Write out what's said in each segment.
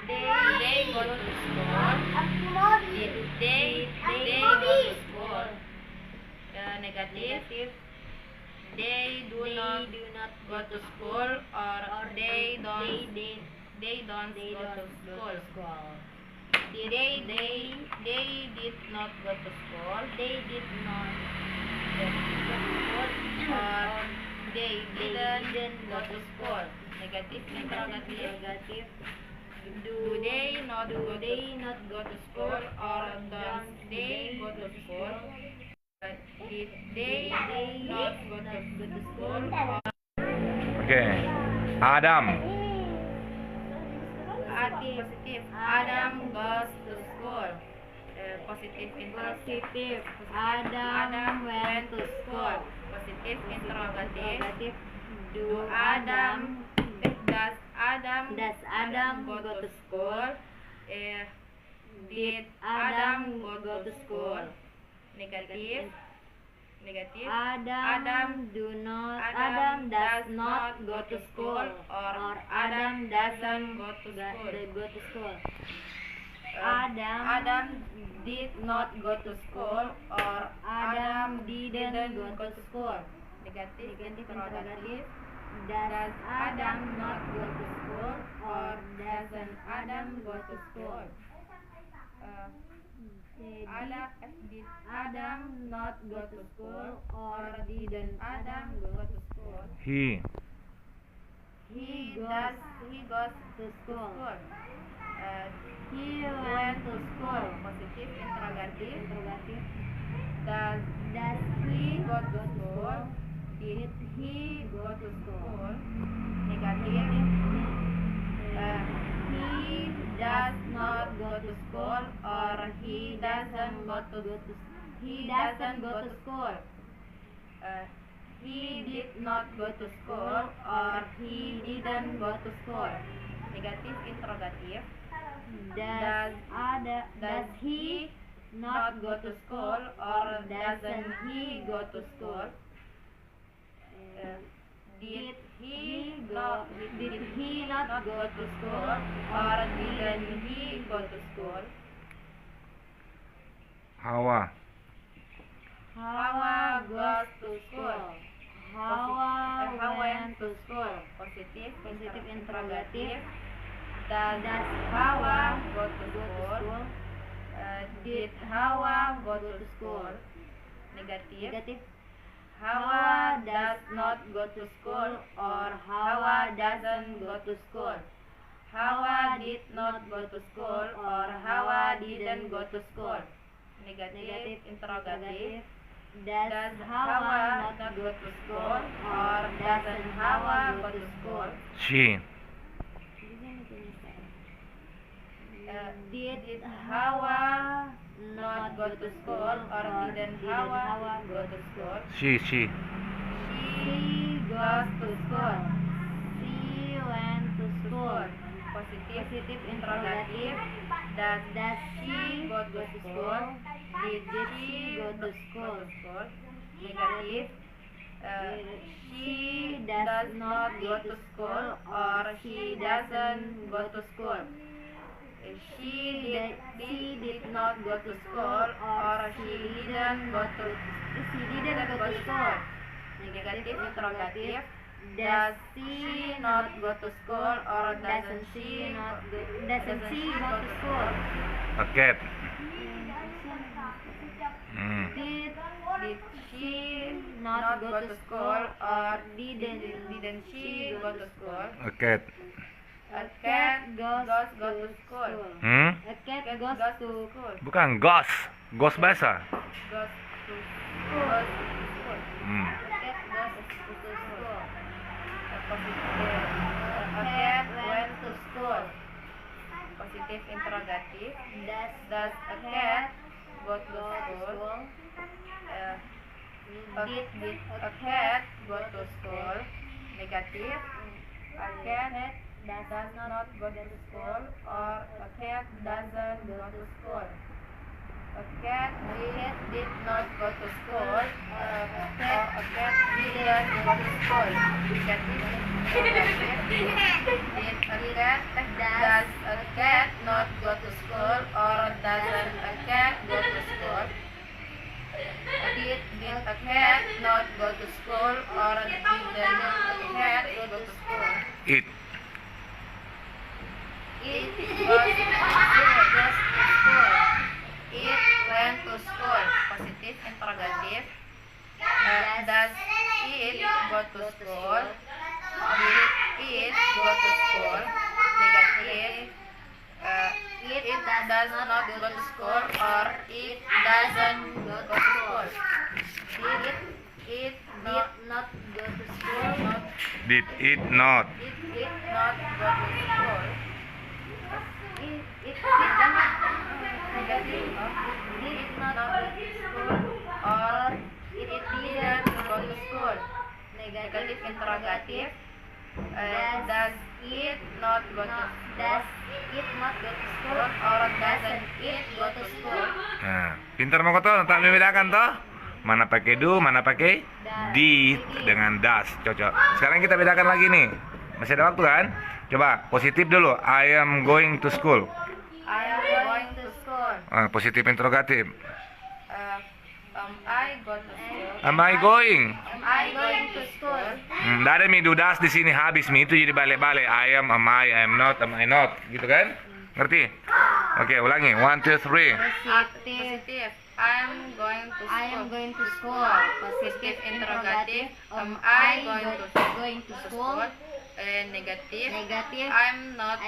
They go to school. Did they go to school? Negative. They do not go to school, or they don't go to school. They did not go to school. They did not go to school, or they didn't go to school. Negative, interrogative. Do they not go to school, or don't they go to school? Did they not go to school? Oke. Adam. Positive. Adam goes to school. Positive interrogative. Adam went to school. Positive interrogative. Does Adam go to school? Did Adam go to school? Negative. Adam does not go to school, or Adam doesn't go to school. Adam did not go to school, or Adam didn't go to school. Negative interrogative. Does Adam not go to school, or doesn't Adam go to school? Did Adam not go to school, or didn't Adam go to school? He goes to school. He went to school. Positive interrogative. Does he go to school? Did he go to school? Negative. He does not go to school, or he doesn't go to school. He did not go to school, or he didn't go to school. Negative interrogative. Does he not go to school, or doesn't he go to school? Did he not go to school, or didn't he go to school? Hawa goes to school. Hawa went to school. Positive interrogative. Does Hawa go to school? Did Hawa go to school? Negative. Hawa does not go to school, or Hawa doesn't go to school. Hawa did not go to school, or Hawa didn't go to school. Negative interrogative. Does Hawa not go to school, or doesn't Hawa go to school? She Did Hawa not go to school, or didn't Hawa go to school? She She goes to school. She went to school. Positive interrogative. Does she go to school? Did she go to school? Negative. She does not go to school, or she doesn't go to school. She did not go to school, or she didn't go to school. Negative interrogative. Does she not go to school, or doesn't she go to school? a cat. Did she not go to school, or didn't she go to school? A cat. A cat goes to school. A cat goes to school. Bukan ghost. Ghost basah. Goes to school. A cat goes to school. A cat went to school. Positive interrogative. Does a cat go to school? Did a cat go to school? Negative. A cat does not go to school, or a cat doesn't go to school. A cat did not go to school, or a cat didn't go to school. Does a cat It. It goes to school. It went to school. Positive interrogative. Does it go to school? Did it go to school? Negative. It does not go to school, or it doesn't go to school. Did it not go to school? Did it not? Did it not go to school? It didn't. Negative. Did it not go to school, or it didn't go to school? Negative interrogative. Does it not go to school, or doesn't it go to school? Nah, pintar mau tuh, tak membedakan toh. Mana pakai do, mana pakai did dengan does, cocok. Sekarang kita bedakan lagi nih. Masih ada waktu kan? Coba positif dulu. I am going to school. I am going to school. Positif interrogatif. Am I go to school? Am I going? Am I going to school? Nggak ada mi do does di sini, habis mi itu jadi balik-balik. I am I not, am I not, gitu kan? Ngerti? Oke, ulangi. 1, 2, 3. Positive. I am going to school. Positive interrogative. Am I going to school? Negative. I'm not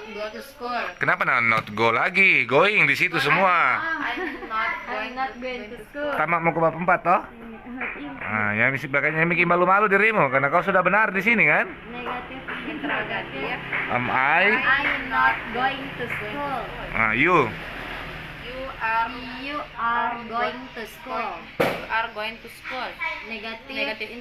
go to school. Kenapa not go lagi? Going di situ semua. I'm not going to school. Sama mau ke bab 4 toh? Yang makanya bikin malu-malu dirimu karena kau sudah benar di sini kan? Negative interrogative. Am I? I'm not going to school. You. You are going to school. You are going to school. Negative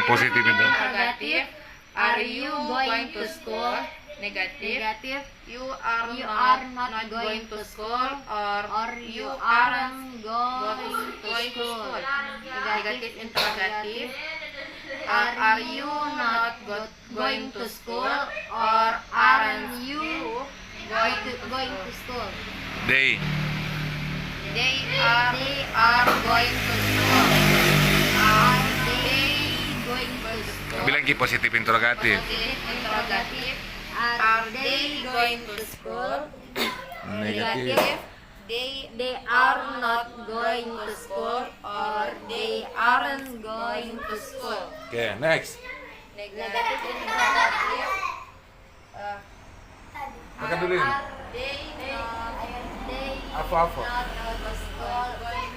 Positif itu. interrogative. Are you going to school? Negative. You are not going to school, or you aren't going to school. Negative interrogative. Are you not going to school, or aren't you going to school? They. They are going to school. Are they going to school? Bilang ki positif interrogatif. Positive interrogative. Are they going to school? Negatif. They are not going to school, or they aren't going to school. Oke, next. Negative interrogative. Makan dulu ini. They Apa-apa? not going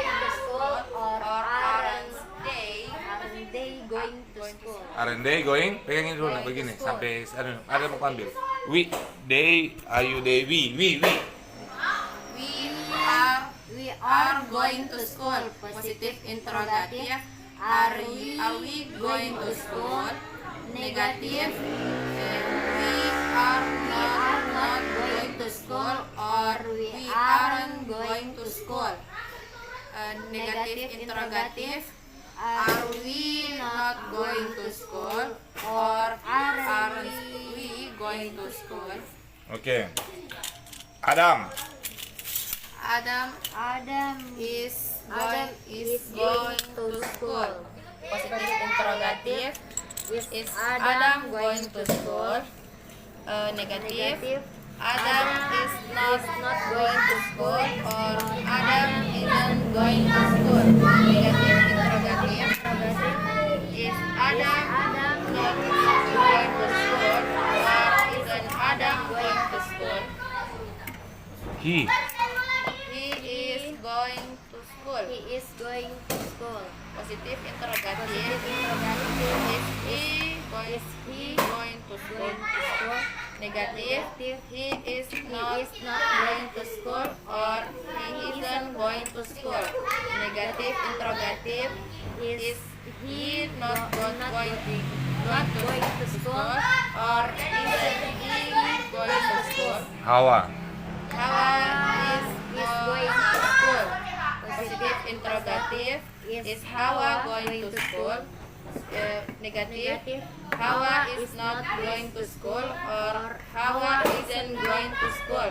to school, or aren't they going to school? Aren't they going? Pegangin dulu nah begini sampai ada mau ambil. We, they, are you, they, we. We are going to school. Positive interrogative. Are we going to school? Negative. We are not going to school, or we aren't going to school. Negative interrogative. Are we not going to school, or aren't we going to school? Oke. Adam. Adam is going to school. Positive interrogative. Is Adam going to school? Negative. Adam is not going to school, or Adam isn't going to school. Negative interrogative. Is Adam not going to school, or isn't Adam going to school? He. He is going to school. Positive interrogative. Is he going to school? Negative. He is not going to school, or he isn't going to school. Negative interrogative. Is he not going to school, or isn't he going to school? Hawa. Hawa is going to school. Positive interrogative. Is Hawa going to school? Negative. Hawa is not going to school, or Hawa isn't going to school.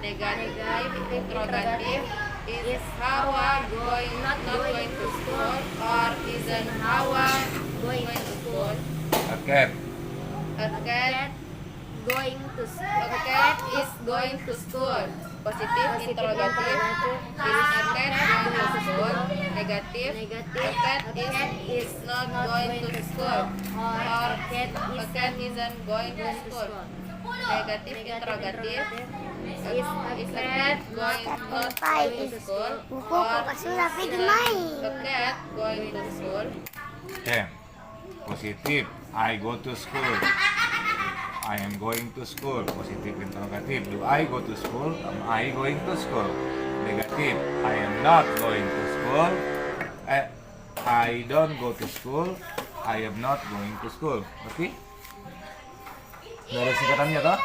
Negative interrogative. Is Hawa not going to school, or isn't Hawa going to school? Oke. A cat going to school. A cat is going to school. Positif interrogatif. Is a cat going to school? Negatif. A cat is not going to school. Or a cat isn't going to school. Negatif interrogatif. Is a cat going not going to school? Or a cat going to school? Oke. Positif. I go to school. I am going to school. Positif interrogatif. Do I go to school? Am I going to school? Negatif. I am not going to school. I don't go to school. I am not going to school. Oke? Ada singkatannya toh?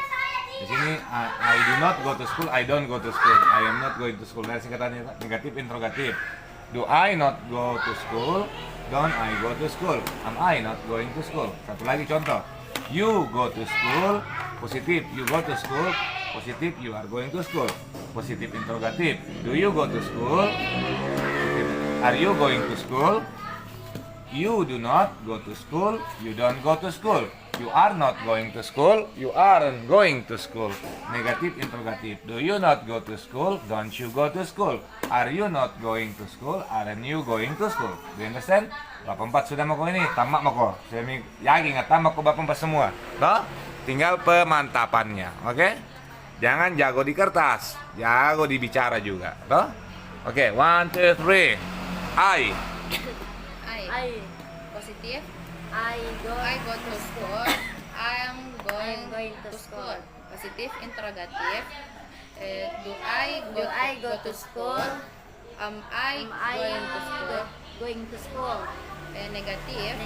Di sini I do not go to school. I don't go to school. I am not going to school. Ada singkatannya toh? Negatif interrogatif. Do I not go to school? Don't I go to school? Am I not going to school? Satu lagi contoh. You go to school. Positif. You go to school. Positif. You are going to school. Positif interrogatif. Do you go to school? Are you going to school? You do not go to school. You don't go to school. You are not going to school. You aren't going to school. Negatif interrogatif. Do you not go to school? Don't you go to school? Are you not going to school? Aren't you going to school? Do you understand? Bapak 4 sudah mau ini, tamak mau. Saya yakin nggak tamak Bapak 4 semua. Toh? Tinggal pemantapannya, oke? Jangan jago di kertas, jago di bicara juga, toh? Oke, 1, 2, 3. I. Positif. I go to school. I am going to school. Positif interrogatif. Do I go to school? Am I going to school? Negatif.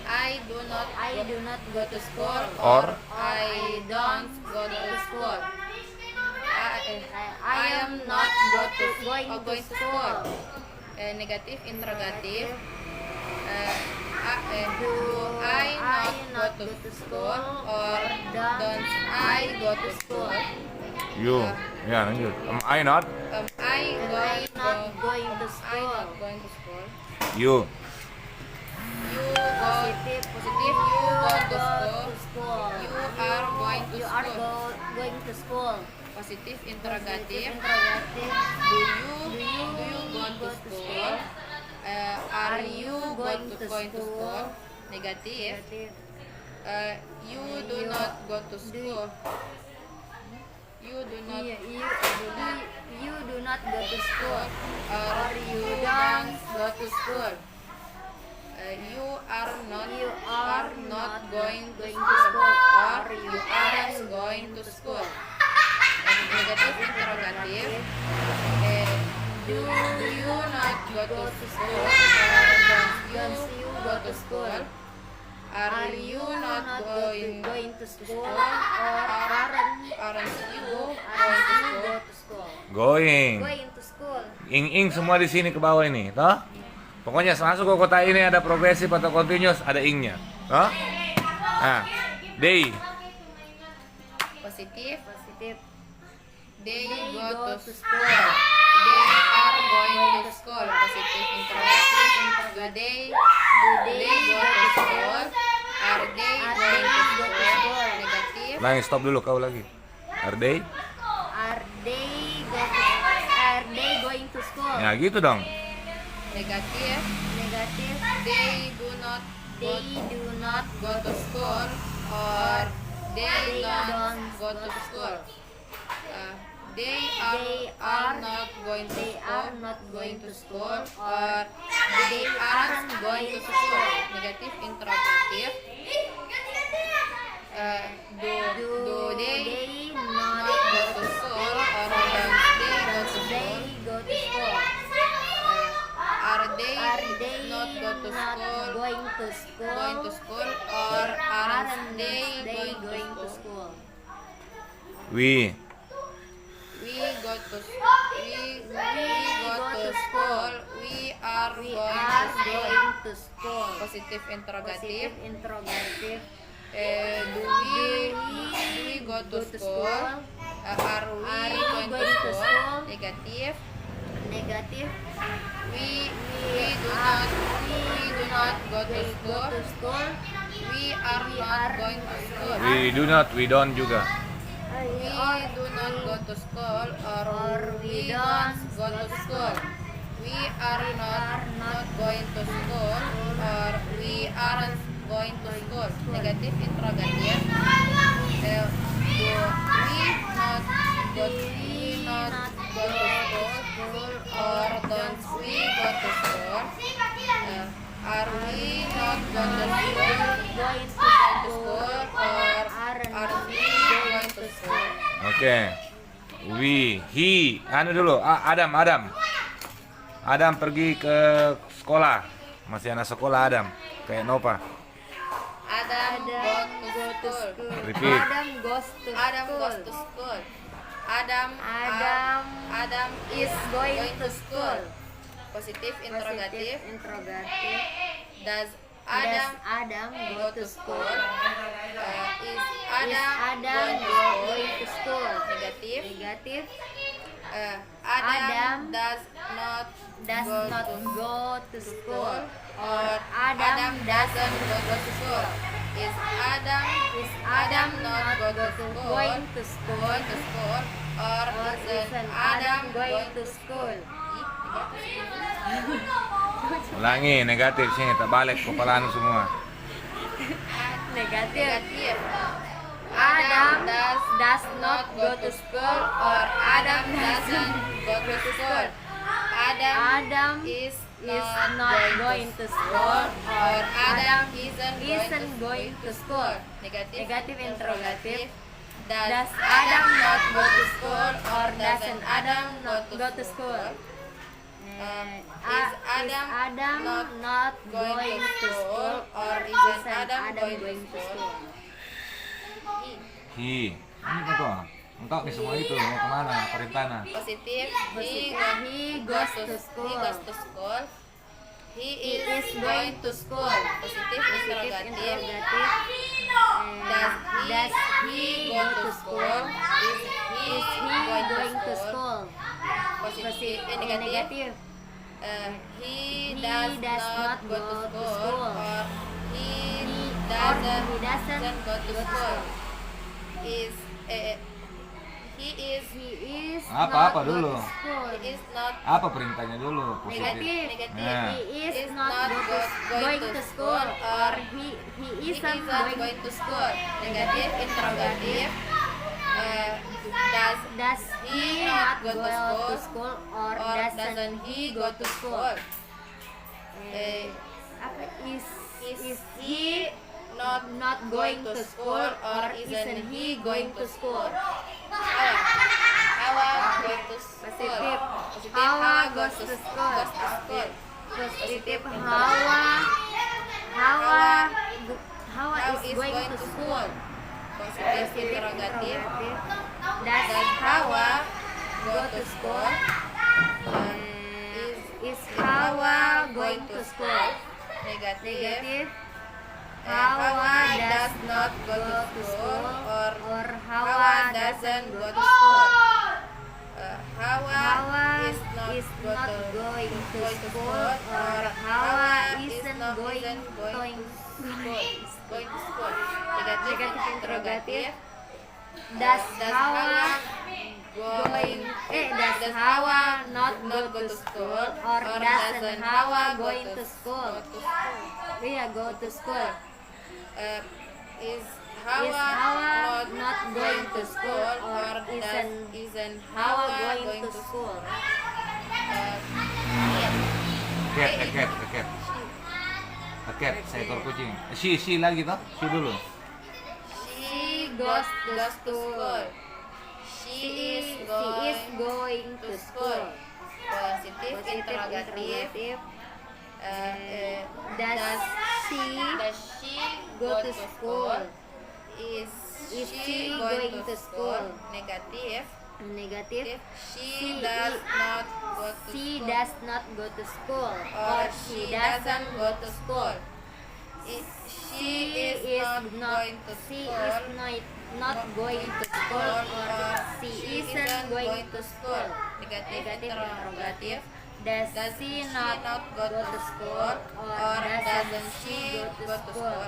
I do not go to school. Or I don't go to school. I am not going to school. Negatif interrogatif. Do I not go to school? Or don't I go to school? you. Ya, lanjut. Am I not? Am I not going to school? You. You go positif. You go to school. You are going to school. Positif interrogatif. Do you go to school? Are you going to school? Negatif. You do not go to school. You do not go to school. Or you don't go to school. You are not going to school. Or you aren't going to school. Negatif interrogatif. Do you not go to school? Or don't you go to school? Are you not going to school? Or aren't you going to school? Going. To school. Ing semua di sini ke bawah ini, toh? Pokoknya masuk ke kota ini ada progresif atau continuous, ada ing-nya. Toh? Nah, they. Positif. They go to school. They are going to school. Positif interrogatif. Do they go to school? Are they going to school? Negatif. Nangis, stop dulu kau lagi. Are they? Are they going to school? Ya gitu dong. Negatif. They do not go to school. Or they don't go to school. They are not going to school. Or they aren't going to school. Negatif interrogatif. Do they not go to school? Or don't they go to school? Are they not going to school? Or aren't they going to school? We. We go to school. We are going to school. Positif interrogatif. Do we go to school? Are we going to school? Negatif. We do not go to school. We We are not going to school. We don't juga. We do not go to school or we don't go to school. We are not going to school or we aren't going to school. Negatif interrogatif. Do we not go to school or don't we go to school? Are we not going to school or aren't we going to school? Oke. He. Anu dulu. Adam. Adam pergi ke sekolah. Masih anak sekolah Adam. Kayak Nova. Adam go to school. Repeat. Adam goes to school. Adam is going to school. Positif interrogatif. Does Adam go to school? Is Adam going to school? Negatif. Adam does not go to school or Adam doesn't go to school. Is Adam not going to school or isn't Adam going to school? Ulangi negatif sini, tak balik kepalaan semua. Negatif. Adam does not go to school or Adam doesn't go to school. Adam is not going to school or Adam isn't going to school. Negatif interrogatif. Does Adam not go to school or doesn't Adam not go to school? Is Adam not going to school or isn't Adam going to school? He. Ini apa tuh? Engkau nih semua itu mau kemana? Perintahnya. Positif. He goes to school. He is going to school. Positif interrogatif. Does he go to school? Is he going to school? Positif negatif. He does not go to school or he doesn't go to school. He is Apa dulu? He is not Apa perintahnya dulu? negatif. Nah. He is not going to school or he isn't going to school. Negatif interrogatif. Does he not go to school or doesn't he go to school? Is he not going to school or isn't he going to school? Hawa goes to school. Hawa goes to school. Positif. Hawa is going to school. Positif interrogatif. Does Hawa go to school? Is Hawa going to school? Negatif. Hawa does not go to school or Hawa doesn't go to school. Hawa is not going to school or Hawa isn't going to school. Negatif interrogatif. Does Hawa not go to school or doesn't Hawa going to school? Go to school. Is Hawa not going to school or isn't Hawa going to school? Cat, seekor kucing. Si lagi toh? Si dulu. She goes to school. She is going to school. Positif interrogatif. Does she go to school? Is she going to school? Negatif. She does not go to school or she doesn't go to school. She is not going to school or she isn't going to school. Negatif interrogatif. Does she not go to school or doesn't she go to school?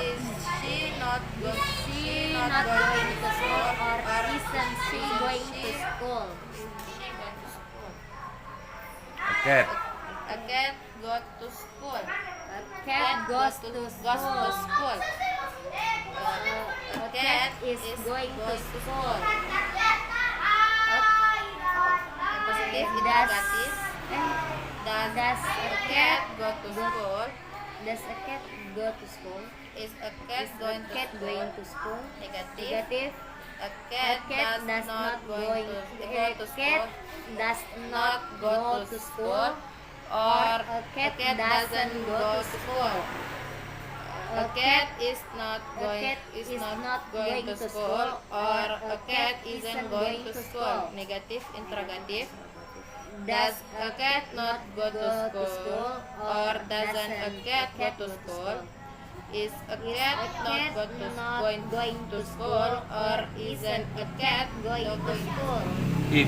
Is she not going not going to school or isn't she going to school? A cat. A cat go to school. A cat goes to Goes to school. school. A cat is going to school. Positive Does interrogative. Does does a cat go to school? does a cat go to school? Is a cat Is a going to cat school? going to school? Negative. Negative. A A cat cat does not going to a go to cat school. does Not go to school. Or a cat doesn't go to school. A cat is not A going cat is is not not going to school, or a cat isn't going to school. school. Negative interrogative. Does A cat not go to school, or doesn't a cat go to school? Is a cat not going to school, or isn't a cat going to school? It.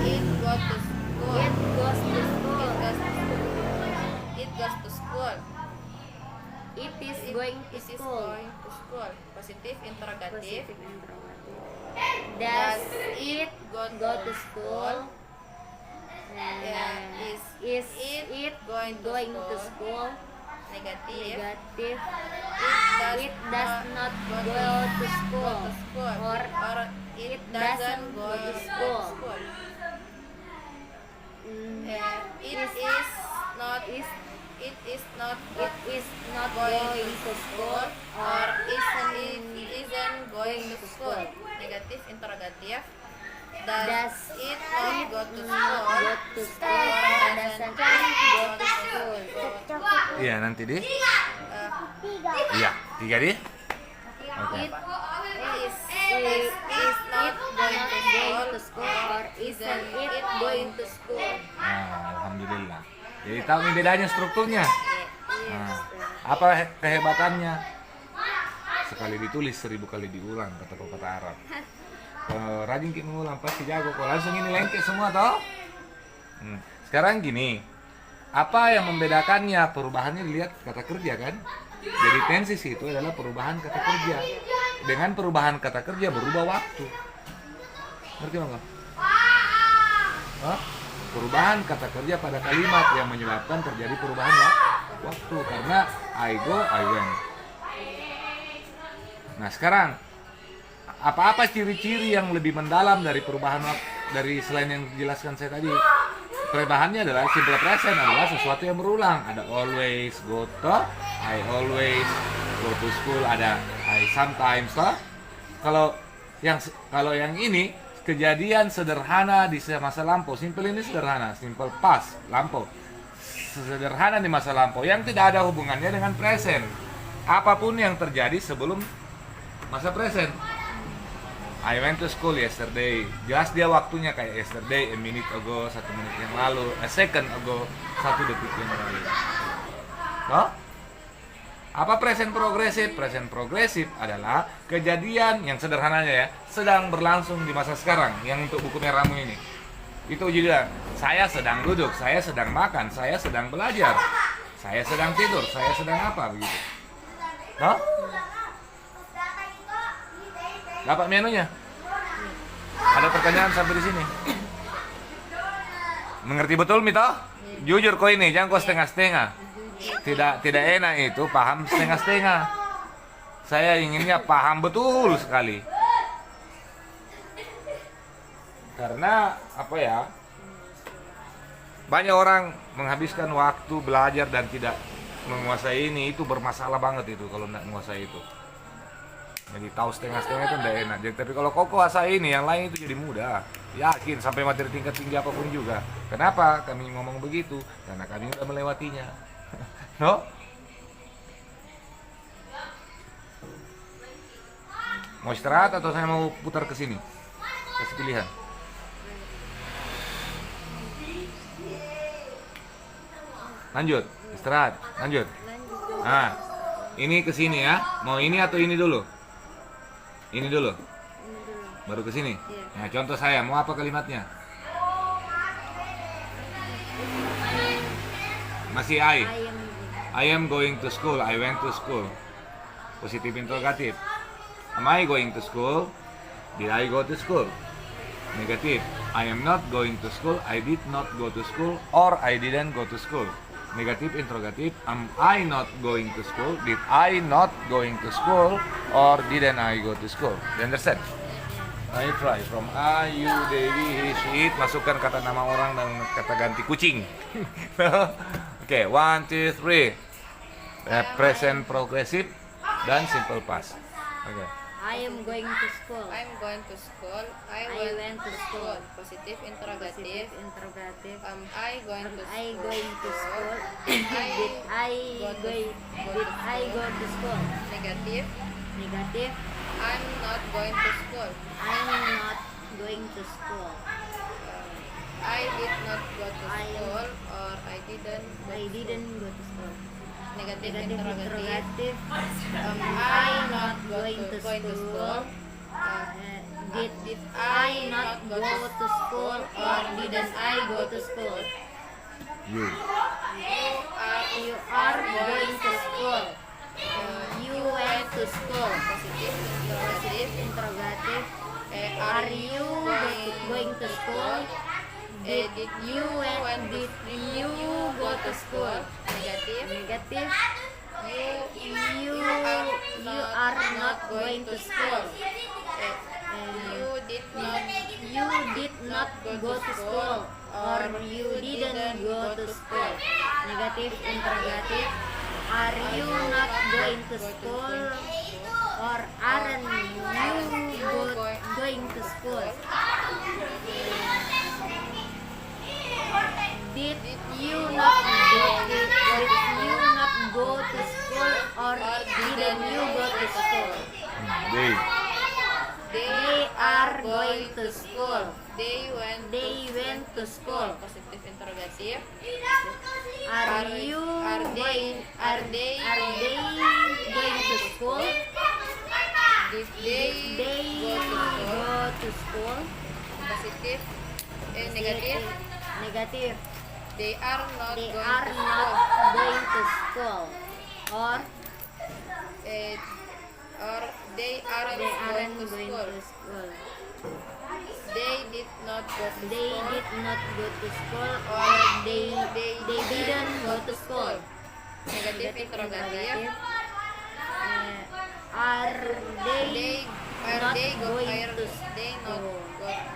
It go to school. It goes to school. It goes to school. It is going to It is school. going to school. Positive interrogative. Positive interrogative. Does it go to school? Yeah, Is it it going to going to school? school? Negative. Negative. It It does not go to school. to school. Or it doesn't go to school. mm, It is not is it is not it is not going to school or isn't going to school. Negative interrogative. Does it not go to school? go to school or doesn't it go to school? Iya, nanti di. Iya, 3 di. Oke. Is it not going to school or isn't it going to school? Nah, alhamdulillah. Jadi tahu nih bedanya strukturnya. Nah, apa kehebatannya? Sekali ditulis 1000 kali diulang kata pepatah Arab. Kalau rajin kita mengulang pasti jago. Kalau langsung ini lengket semua toh. Sekarang gini, apa yang membedakannya? Perubahannya dilihat kata kerja kan. Jadi tensis itu adalah perubahan kata kerja. Dengan perubahan kata kerja berubah waktu. Ngerti nggak? Hah? Perubahan kata kerja pada kalimat yang menyebabkan terjadi perubahan waktu. Karena I go, I went. Nah sekarang apa-apa ciri-ciri yang lebih mendalam dari perubahan waktu dari selain yang dijelaskan saya tadi? Perubahannya adalah simple present adalah sesuatu yang berulang. Ada always go to, I always go to school, ada I sometimes toh. Kalau yang ini kejadian sederhana di masa lampau. Simple ini sederhana, simple past, lampau. Sederhana di masa lampau yang tidak ada hubungannya dengan present. Apapun yang terjadi sebelum masa present. I went to school yesterday. Jelas dia waktunya kayak yesterday, a minute ago, 1 menit yang lalu, a second ago, 1 detik yang lalu. Toh? Apa present progressive? Present progressive adalah kejadian yang sederhananya ya, sedang berlangsung di masa sekarang. Yang untuk buku merahmu ini. Itu juga, saya sedang duduk, saya sedang makan, saya sedang belajar, saya sedang tidur, saya sedang apa begitu. Toh? Dapat menunya? Ada pertanyaan sampai di sini? Mengerti betul Mito? Jujur kau ini, jangan kau setengah-setengah. Tidak enak itu paham setengah-setengah. Saya inginnya paham betul sekali. Karena apa ya? Banyak orang menghabiskan waktu belajar dan tidak menguasai ini, itu bermasalah banget itu kalau tidak menguasai itu. Jadi tahu setengah-setengah itu tidak enak. Jadi, tapi kalau kau kuasai ini, yang lain itu jadi mudah. Yakin sampai materi tingkat tinggi apapun juga. Kenapa kami ngomong begitu? Karena kami sudah melewatinya. No? Mau istirahat atau saya mau putar ke sini? Kasih pilihan. Lanjut, istirahat, lanjut. Nah, ini ke sini ya. Mau ini atau ini dulu? Ini dulu. Baru ke sini. Nah, contoh saya, mau apa kalimatnya? Masih I. I am going to school. I went to school. Positif interrogatif. Am I going to school? Did I go to school? Negatif. I am not going to school. I did not go to school. Or I didn't go to school. Negatif interrogatif. Am I not going to school? Did I not going to school? Or didn't I go to school? You understand? I try from I, you, Dewi, he, she, it. Masukkan kata nama orang dan kata ganti kucing. Oke, 1, 2, 3. Present progressive dan simple past. Oke. I am going to school. I'm going to school. I went to school. Positif interrogatif. Interrogative. Am I going to school? I going to school. I Did I go to school? Negatif. Negative. I'm not going to school. I'm not going to school. I did not go to I- school or I didn't go I didn't go to school. Negatif Negative interrogatif. interrogative. Am I I not not going to school? Did I not go to school or didn't I go to school? You. You are going to school. You went to school. Positif interrogatif. Interrogative. Are Are you going to school? Did you go to school? Negatif. Negative. You You are not going to school. You did not You did not go to school or you didn't go to school. Negative interrogative. Are you not going to school or aren't you going to school? Did you not go to school or didn't you go to school? They. They are going to school. They went They went to school. Positif interrogatif. Are they going to school? Did they They go to school? go to school. Positif. Negatif. Negative. They are not They going are to not school. going to school. Or Or they aren't they going aren't to going school. to school. They did not go to They school. did not go to school or they didn't go to school. Negatif interrogatif. Are They they are not they going are to they not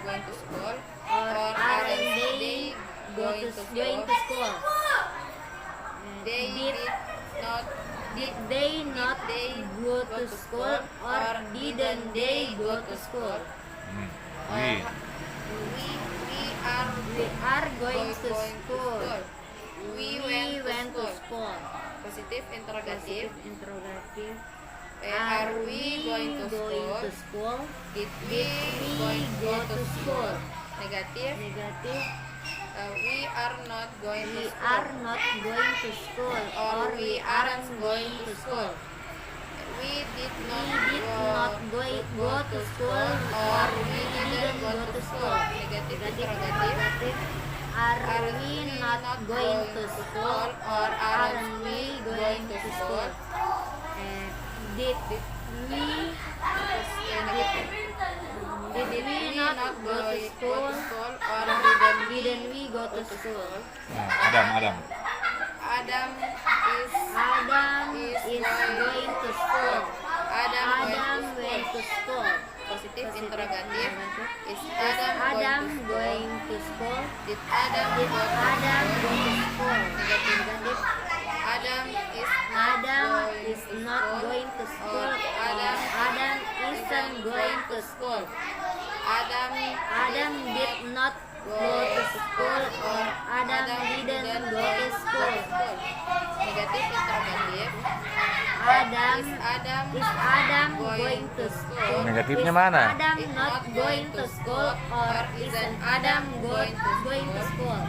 going to school or aren't they they going to going school? to school? They Did not did they not go to school or didn't they go to school? We. we are going to school. We We went to school. school. Positif interrogatif. Interrogative. Are we going to school? school? Did we going go to school? Negatif. Negative. We are not going to We school. are not going to school or we aren't going to school. We did We not did not go to school or we didn't go to school. Negatif Negative interrogatif. Are we not going to school or aren't we going to school? Did we not go to school or didn't we go to school? Adam. Adam is Adam is going to school. Adam Adam went went to to school. Positif interrogatif. Is Is Adam Adam going to school? going to school? Did Adam Did go to Adam school? go to school? Negatif. Adam is Adam is not going to school. Adam Adam isn't going to school. Adam did not go to school or Adam didn't go to school. Negatif interrogatif. Adam Adam is Adam going to school? Negatifnya Is mana? Adam not going to school or isn't Adam going to school?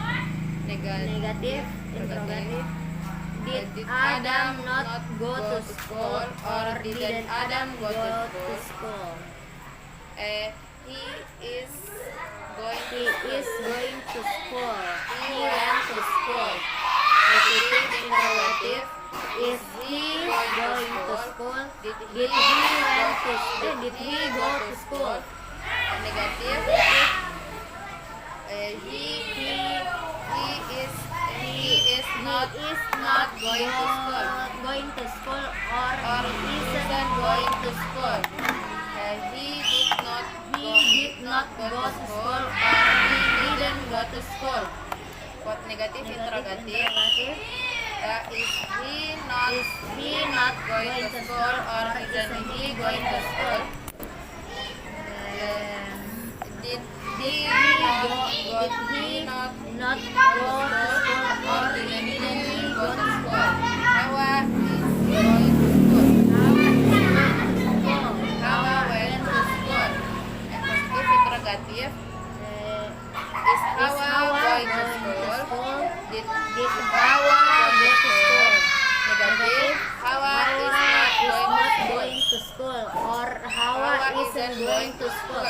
Negative interrogatif. Did Adam not go to school or didn't Adam go to school? He is going He is going to school. He went to school. Positif interrogatif. Is he going to school? Did he go to school? Negatif. He is not going to school. Going to school or Or he he isn't isn't going to school. He did not go to school or he didn't go to school. Buat negatif interrogatif. Is he not going to school or isn't he going to school? Did he not go to school or didn't he go to school? Hawa is going to school. Hawa went to school. Yang positif interrogatif. Is Hawa going to school? Did Hawa go to school? Negatif. Hawa is not going to school. or Hawa isn't going to school.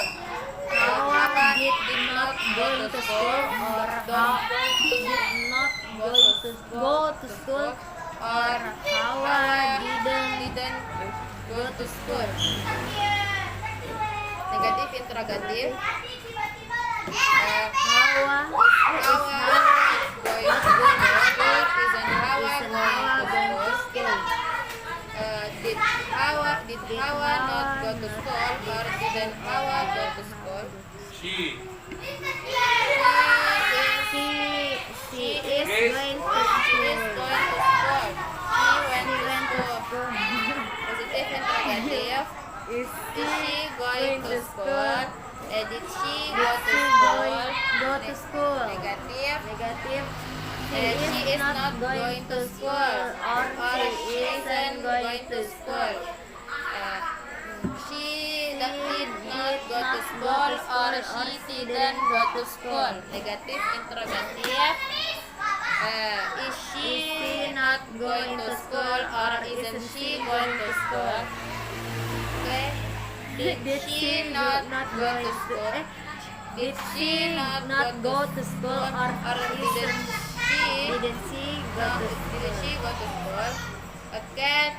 Hawa Did not going to school or Hawa did not going to go to school or Hawa didn't go to school. Negatif interrogatif. Hawa Hawa going to school. Isn't Hawa going to school? Did Hawa not go to school or didn't Hawa go to school? She is going to school. She went to school. Positif interrogatif. Is she going to school? Did she go to school? Go to school. Negatif. Negative. She is not going to school or or she isn't going to school. She did not go to school or she didn't go to school. Negatif interrogatif. Is she not going to school or isn't she going to school? Okay. Did she not go to school? Did she not go to school or didn't she didn't she go to did she school? go to school? A cat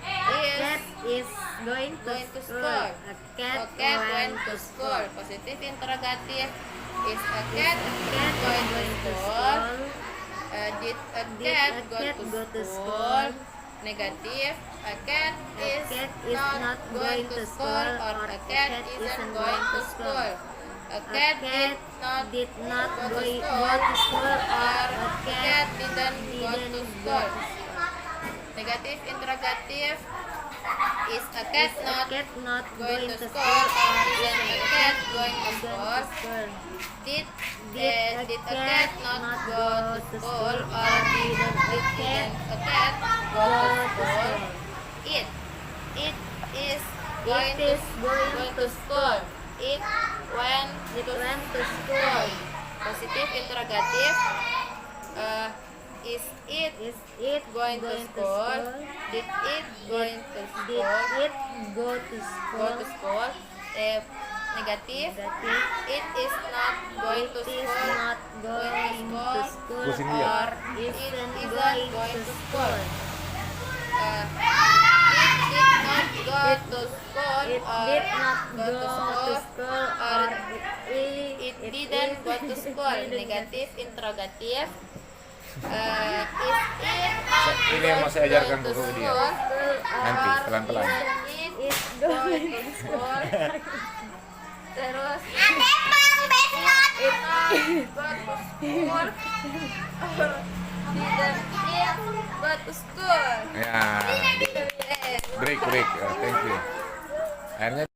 Cat is is going to going to school. school. A cat went to school. Positif interrogatif. Is a cat going to school? Did a cat go to school? Negatif. A cat is not going to school or a cat isn't going to school. A cat did not go to school or a cat didn't go to school. Negatif interrogatif. Is a cat not going to school or isn't a cat going to school? Did a cat not go to school or didn't a cat go to school? It is going to school. It went to school. Positif interrogatif. Is it going to school? Did it going to school? Go to Go to school. Negatif. It is not going to school. not going to school Pusing dia. or It isn't isn't going going to to school. It did not go to school It or did not go to school or it didn't go to school. Negatif interrogatif. Is it not Ini yang mau saya ajarkan going to ke dia. school Nanti, or pelan-pelan. isn't it going to school? Terus it not go to school or didn't it go to school? Ya, break. Thank you. Akhirnya